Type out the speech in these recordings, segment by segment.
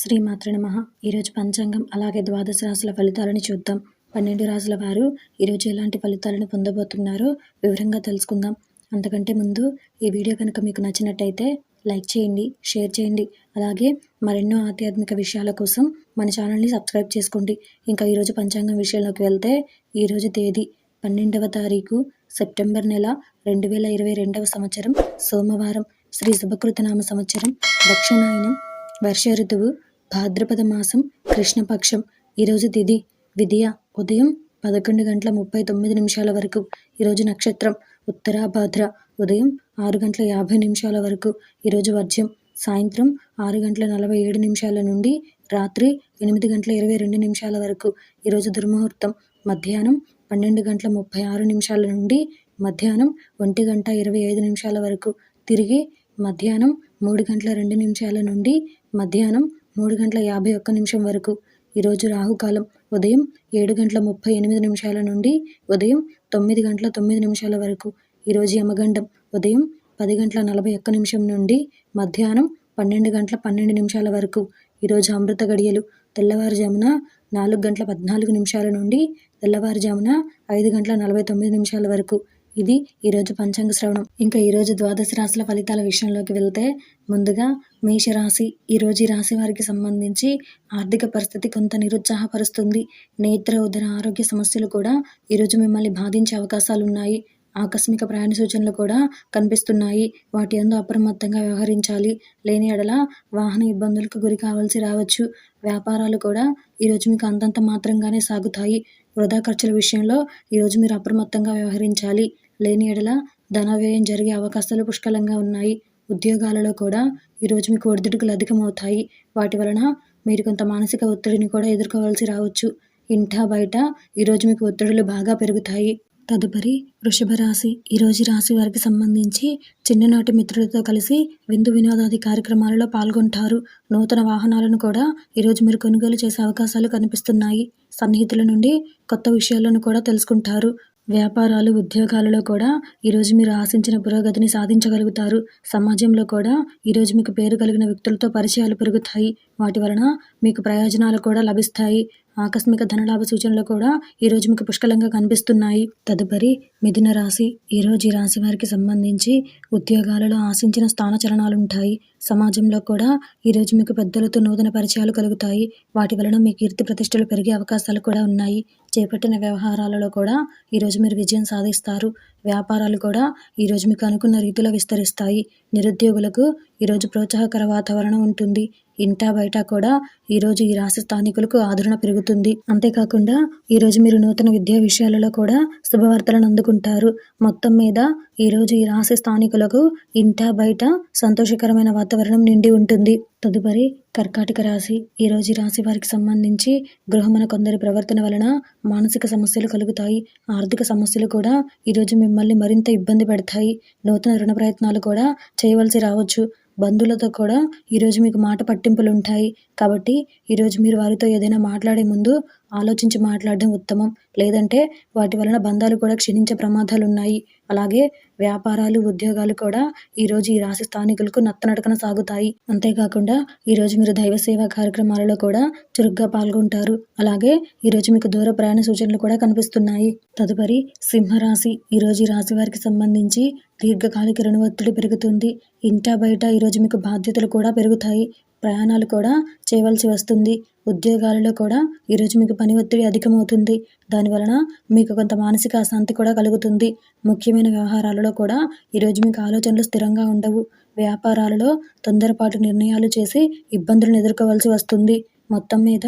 శ్రీమాత్రే నమః. ఈరోజు పంచాంగం అలాగే ద్వాదశ రాశుల ఫలితాలను చూద్దాం. 12 రాశుల వారు ఈరోజు ఎలాంటి ఫలితాలను పొందబోతున్నారో వివరంగా తెలుసుకుందాం. అంతకంటే ముందు ఈ వీడియో కనుక మీకు నచ్చినట్టయితే లైక్ చేయండి, షేర్ చేయండి. అలాగే మరెన్నో ఆధ్యాత్మిక విషయాల కోసం మన ఛానల్ని సబ్స్క్రైబ్ చేసుకోండి. ఇంకా ఈరోజు పంచాంగం విషయంలోకి వెళ్తే ఈరోజు తేదీ 12వ తారీఖు సెప్టెంబర్ నెల 2022వ సంవత్సరం సోమవారం. శ్రీ శుభకృతనామ సంవత్సరం దక్షిణాయనం, వర్ష ఋతువు, భాద్రపద మాసం, కృష్ణపక్షం. ఈరోజు తిథి విధియ ఉదయం 11:39 వరకు. ఈరోజు నక్షత్రం ఉత్తరాభాద్ర ఉదయం 6:50 వరకు. ఈరోజు వర్జ్యం సాయంత్రం 6:47 నుండి రాత్రి 8:22 వరకు. ఈరోజు దుర్ముహూర్తం మధ్యాహ్నం 12:36 నుండి మధ్యాహ్నం 1:25 వరకు. తిరిగి మధ్యాహ్నం 3:02 నుండి మధ్యాహ్నం 3:51 వరకు. ఈరోజు రాహుకాలం ఉదయం 7:38 నుండి ఉదయం 9:09 వరకు. ఈరోజు యమగండం ఉదయం 10:41 నుండి మధ్యాహ్నం 12:12 వరకు. ఈరోజు అమృత గడియలు తెల్లవారుజామున 4:14 నుండి తెల్లవారుజామున 5:49 వరకు. ఇది ఈరోజు పంచాంగ శ్రవణం. ఇంకా ఈరోజు ద్వాదశ రాశుల ఫలితాల విషయంలోకి వెళ్తే ముందుగా మేషరాశి. ఈరోజు ఈ రాశి వారికి సంబంధించి ఆర్థిక పరిస్థితి కొంత నిరుత్సాహపరుస్తుంది. నేత్ర ఉదర ఆరోగ్య సమస్యలు కూడా ఈరోజు మిమ్మల్ని బాధించే అవకాశాలు ఉన్నాయి. ఆకస్మిక ప్రయాణ సూచనలు కూడా కనిపిస్తున్నాయి. వాటి యందు అప్రమత్తంగా వ్యవహరించాలి. లేని ఎడల వాహన ఇబ్బందులకు గురి కావాల్సి రావచ్చు. వ్యాపారాలు కూడా ఈరోజు మీకు అంతంత మాత్రంగానే సాగుతాయి. వృధా ఖర్చుల విషయంలో ఈరోజు మీరు అప్రమత్తంగా వ్యవహరించాలి. లేని ఎడల ధన వ్యయం జరిగే అవకాశాలు పుష్కలంగా ఉన్నాయి. ఉద్యోగాలలో కూడా ఈరోజు మీకు ఒడిదుడుకులు అధికమవుతాయి. వాటి వలన మీరు కొంత మానసిక ఒత్తిడిని కూడా ఎదుర్కోవాల్సి రావచ్చు. ఇంటా బయట ఈరోజు మీకు ఒత్తిడులు బాగా పెరుగుతాయి. తదుపరి వృషభ రాశి. ఈరోజు రాశి వారికి సంబంధించి చిన్ననాటి మిత్రులతో కలిసి విందు వినోదాది కార్యక్రమాలలో పాల్గొంటారు. నూతన వాహనాలను కూడా ఈరోజు మీరు కొనుగోలు చేసే అవకాశాలు కనిపిస్తున్నాయి. సన్నిహితుల నుండి కొత్త విషయాలను కూడా తెలుసుకుంటారు. వ్యాపారాలు ఉద్యోగాలలో కూడా ఈరోజు మీరు ఆశించిన పురోగతిని సాధించగలుగుతారు. సమాజంలో కూడా ఈరోజు మీకు పేరు కలిగిన వ్యక్తులతో పరిచయాలు పెరుగుతాయి. వాటి వలన మీకు ప్రయోజనాలు కూడా లభిస్తాయి. ఆకస్మిక ధనలాభ సూచనలు కూడా ఈరోజు మీకు పుష్కలంగా కనిపిస్తున్నాయి. తదుపరి మిథున రాశి. ఈరోజు ఈ రాశి వారికి సంబంధించి ఉద్యోగాలలో ఆశించిన స్థానచలనాలు ఉంటాయి. సమాజంలో కూడా ఈరోజు మీకు పెద్దలతో నూతన పరిచయాలు కలుగుతాయి. వాటి వలన మీ కీర్తి ప్రతిష్టలు పెరిగే అవకాశాలు కూడా ఉన్నాయి. చేపట్టిన వ్యవహారాలలో కూడా ఈరోజు మీరు విజయం సాధిస్తారు. వ్యాపారాలు కూడా ఈరోజు మీకు అనుకున్న రీతిలో విస్తరిస్తాయి. నిరుద్యోగులకు ఈరోజు ప్రోత్సాహకర వాతావరణం ఉంటుంది. ఇంటా బయట కూడా ఈరోజు ఈ రాశి స్థానికులకు ఆదరణ పెరుగుతుంది. అంతేకాకుండా ఈరోజు మీరు నూతన విద్యా విషయాలలో కూడా శుభవార్తలను అందుకుంటారు. మొత్తం మీద ఈరోజు ఈ రాశి స్థానికులకు ఇంటా బయట సంతోషకరమైన వాతావరణం నిండి ఉంటుంది. తదుపరి కర్కాటక రాశి. ఈరోజు ఈ రాశి వారికి సంబంధించి గృహమున కొందరి ప్రవర్తన వలన మానసిక సమస్యలు కలుగుతాయి. ఆర్థిక సమస్యలు కూడా ఈరోజు మిమ్మల్ని మరింత ఇబ్బంది పెడతాయి. నూతన రుణ ప్రయత్నాలు కూడా చేయవలసి రావచ్చు. బంధువులతో కూడా ఈరోజు మీకు మాట పట్టింపులు ఉంటాయి. కాబట్టి ఈరోజు మీరు వారితో ఏదైనా మాట్లాడే ముందు ఆలోచించి మాట్లాడడం ఉత్తమం. లేదంటే వాటి వలన బంధాలు కూడా క్షీణించే ప్రమాదాలు ఉన్నాయి. అలాగే వ్యాపారాలు ఉద్యోగాలు కూడా ఈరోజు ఈ రాశి స్థానికులకు నత్తనడకన సాగుతాయి. అంతేకాకుండా ఈరోజు మీరు దైవ సేవా కార్యక్రమాలలో కూడా చురుగ్గా పాల్గొంటారు. అలాగే ఈరోజు మీకు దూర ప్రయాణ సూచనలు కూడా కనిపిస్తున్నాయి. తదుపరి సింహరాశి. ఈరోజు ఈ రాశి వారికి సంబంధించి దీర్ఘకాలిక రుణ ఒత్తిడి పెరుగుతుంది. ఇంటా బయట ఈరోజు మీకు బాధ్యతలు కూడా పెరుగుతాయి. ప్రయాణాలు కూడా చేయవలసి వస్తుంది. ఉద్యోగాలలో కూడా ఈరోజు మీకు పని ఒత్తిడి అధికమవుతుంది. దానివలన మీకు కొంత మానసిక అశాంతి కూడా కలుగుతుంది. ముఖ్యమైన వ్యవహారాలలో కూడా ఈరోజు మీకు ఆలోచనలు స్థిరంగా ఉండవు. వ్యాపారాలలో తొందరపాటు నిర్ణయాలు చేసి ఇబ్బందులను ఎదుర్కోవాల్సి వస్తుంది. మొత్తం మీద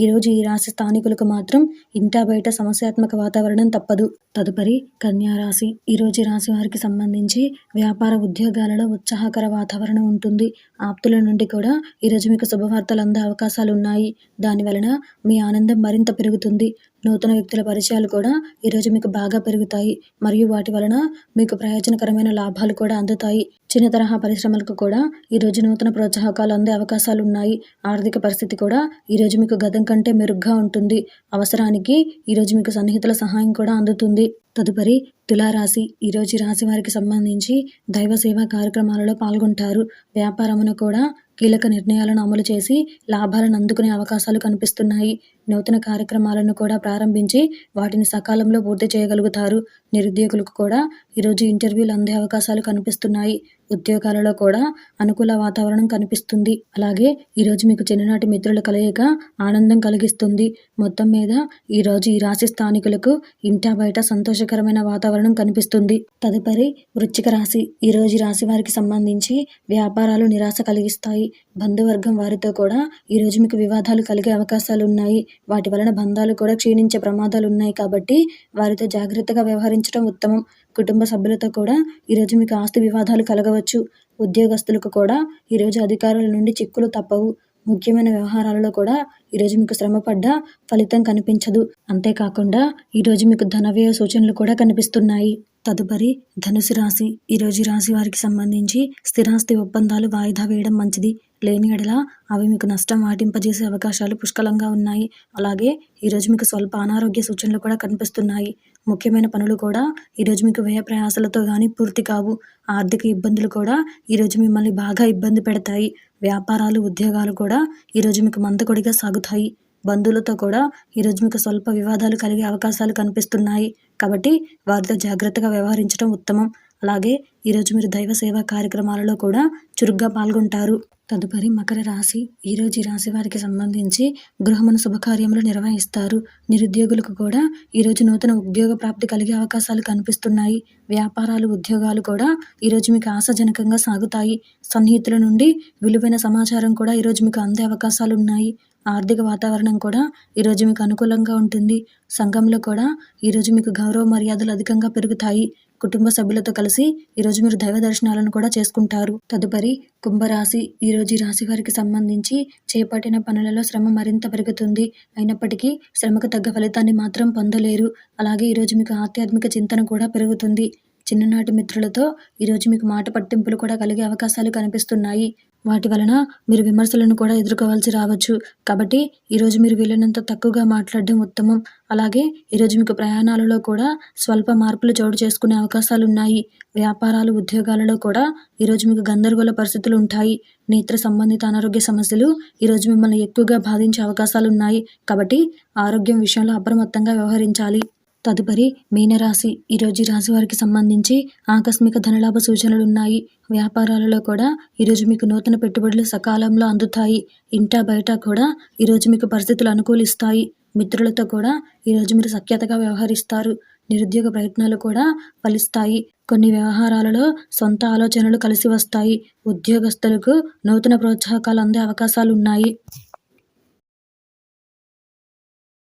ఈరోజు ఈ రాశి స్థానికులకు మాత్రం ఇంటా బయట సమస్యాత్మక వాతావరణం తప్పదు. తదుపరి కన్యా రాశి. ఈరోజు ఈ రాశి వారికి సంబంధించి వ్యాపార ఉద్యోగాలలో ఉత్సాహకర వాతావరణం ఉంటుంది. ఆప్తుల నుండి కూడా ఈరోజు మీకు శుభవార్తలు అందే అవకాశాలు ఉన్నాయి. దాని వలన మీ ఆనందం మరింత పెరుగుతుంది. నూతన వ్యక్తుల పరిచయాలు కూడా ఈరోజు మీకు బాగా పెరుగుతాయి. మరియు వాటి వలన మీకు ప్రయోజనకరమైన లాభాలు కూడా అందుతాయి. చిన్న తరహా పరిశ్రమలకు కూడా ఈరోజు నూతన ప్రోత్సాహకాలు అందే అవకాశాలు ఉన్నాయి. ఆర్థిక పరిస్థితి కూడా ఈరోజు మీకు గతం కంటే మెరుగ్గా ఉంటుంది. అవసరానికి ఈరోజు మీకు సన్నిహితుల సహాయం కూడా అందుతుంది. తదుపరి తులారాశి. ఈరోజు ఈ రాశి వారికి సంబంధించి దైవ సేవా కార్యక్రమాలలో పాల్గొంటారు. వ్యాపారమున కూడా కీలక నిర్ణయాలను అమలు చేసి లాభాలను అందుకునే అవకాశాలు కనిపిస్తున్నాయి. నూతన కార్యక్రమాలను కూడా ప్రారంభించి వాటిని సకాలంలో పూర్తి చేయగలుగుతారు. నిరుద్యోగులకు కూడా ఈరోజు ఇంటర్వ్యూలు అందే అవకాశాలు కనిపిస్తున్నాయి. ఉద్యోగాలలో కూడా అనుకూల వాతావరణం కనిపిస్తుంది. అలాగే ఈరోజు మీకు చిన్ననాటి మిత్రుల కలయిక ఆనందం కలిగిస్తుంది. మొత్తం మీద ఈరోజు ఈ రాశి స్థానికులకు ఇంటా బయట సంతోషకరమైన వాతావరణం కనిపిస్తుంది. తదుపరి వృశ్చిక రాశి. ఈరోజు రాశి వారికి సంబంధించి వ్యాపారాలు నిరాశ కలిగిస్తాయి. బంధువర్గం వారితో కూడా ఈరోజు మీకు వివాదాలు కలిగే అవకాశాలు ఉన్నాయి. వాటి వలన బంధాలు కూడా క్షీణించే ప్రమాదాలు ఉన్నాయి. కాబట్టి వారితో జాగ్రత్తగా వ్యవహరించడం ఉత్తమం. కుటుంబ సభ్యులతో కూడా ఈరోజు మీకు ఆస్తి వివాదాలు కలగవచ్చు. ఉద్యోగస్తులకు కూడా ఈరోజు అధికారుల నుండి చిక్కులు తప్పవు. ముఖ్యమైన వ్యవహారాలలో కూడా ఈరోజు మీకు శ్రమపడ్డ ఫలితం కనిపించదు. అంతేకాకుండా ఈరోజు మీకు ధనవ్యయ సూచనలు కూడా కనిపిస్తున్నాయి. తదుపరి ధనుసు రాశి. ఈరోజు రాశి వారికి సంబంధించి స్థిరాస్తి ఒప్పందాలు వాయిదా వేయడం మంచిది. లేని ఎడల అవి మీకు నష్టం వాటింపజేసే అవకాశాలు పుష్కలంగా ఉన్నాయి. అలాగే ఈరోజు మీకు స్వల్ప అనారోగ్య సూచనలు కూడా కనిపిస్తున్నాయి. ముఖ్యమైన పనులు కూడా ఈరోజు మీకు వ్యయ ప్రయాసలతో కానీ పూర్తి కావు. ఆర్థిక ఇబ్బందులు కూడా ఈరోజు మిమ్మల్ని బాగా ఇబ్బంది పెడతాయి. వ్యాపారాలు ఉద్యోగాలు కూడా ఈరోజు మీకు మందకొడిగా సాగుతాయి. బంధువులతో కూడా ఈరోజు మీకు స్వల్ప వివాదాలు కలిగే అవకాశాలు కనిపిస్తున్నాయి. కాబట్టి వారితో జాగ్రత్తగా వ్యవహరించడం ఉత్తమం. అలాగే ఈరోజు మీరు దైవ సేవా కార్యక్రమాలలో కూడా చురుగ్గా పాల్గొంటారు. తదుపరి మకర రాశి. ఈరోజు ఈ రాశి వారికి సంబంధించి గృహమున శుభకార్యములు నిర్వహిస్తారు. నిరుద్యోగులకు కూడా ఈరోజు నూతన ఉద్యోగ ప్రాప్తి కలిగే అవకాశాలు కనిపిస్తున్నాయి. వ్యాపారాలు ఉద్యోగాలు కూడా ఈరోజు మీకు ఆశాజనకంగా సాగుతాయి. సన్నిహితుల నుండి విలువైన సమాచారం కూడా ఈరోజు మీకు అందే అవకాశాలు ఉన్నాయి. ఆర్థిక వాతావరణం కూడా ఈరోజు మీకు అనుకూలంగా ఉంటుంది. సంఘంలో కూడా ఈరోజు మీకు గౌరవ మర్యాదలు అధికంగా పెరుగుతాయి. కుటుంబ సభ్యులతో కలిసి ఈరోజు మీరు దైవ దర్శనాలను కూడా చేసుకుంటారు. తదుపరి కుంభరాశి. ఈరోజు ఈ రాశి వారికి సంబంధించి చేపట్టిన పనులలో శ్రమ మరింత పెరుగుతుంది. అయినప్పటికీ శ్రమకు తగ్గ ఫలితాన్ని మాత్రం పొందలేరు. అలాగే ఈరోజు మీకు ఆధ్యాత్మిక చింతన కూడా పెరుగుతుంది. చిన్ననాటి మిత్రులతో ఈరోజు మీకు మాట పట్టింపులు కూడా కలిగే అవకాశాలు కనిపిస్తున్నాయి. వాటి వలన మీరు విమర్శలను కూడా ఎదుర్కోవాల్సి రావచ్చు. కాబట్టి ఈరోజు మీరు వీలైనంత తక్కువగా మాట్లాడడం ఉత్తమం. అలాగే ఈరోజు మీకు ప్రయాణాలలో కూడా స్వల్ప మార్పులు చోటు చేసుకునే అవకాశాలు ఉన్నాయి. వ్యాపారాలు ఉద్యోగాలలో కూడా ఈరోజు మీకు గందరగోళ పరిస్థితులు ఉంటాయి. నేత్ర సంబంధిత అనారోగ్య సమస్యలు ఈరోజు మిమ్మల్ని ఎక్కువగా బాధించే అవకాశాలు ఉన్నాయి. కాబట్టి ఆరోగ్యం విషయంలో అప్రమత్తంగా వ్యవహరించాలి. తదుపరి మీనరాశి. ఈరోజు ఈ రాశి వారికి సంబంధించి ఆకస్మిక ధనలాభ సూచనలు ఉన్నాయి. వ్యాపారాలలో కూడా ఈరోజు మీకు నూతన పెట్టుబడులు సకాలంలో అందుతాయి. ఇంటా బయట కూడా ఈరోజు మీకు పరిస్థితులు అనుకూలిస్తాయి. మిత్రులతో కూడా ఈరోజు మీరు సఖ్యతగా వ్యవహరిస్తారు. నిరుద్యోగ ప్రయత్నాలు కూడా ఫలిస్తాయి. కొన్ని వ్యవహారాలలో సొంత ఆలోచనలు కలిసి వస్తాయి. ఉద్యోగస్తులకు నూతన ప్రోత్సాహకాలు అందే అవకాశాలు ఉన్నాయి.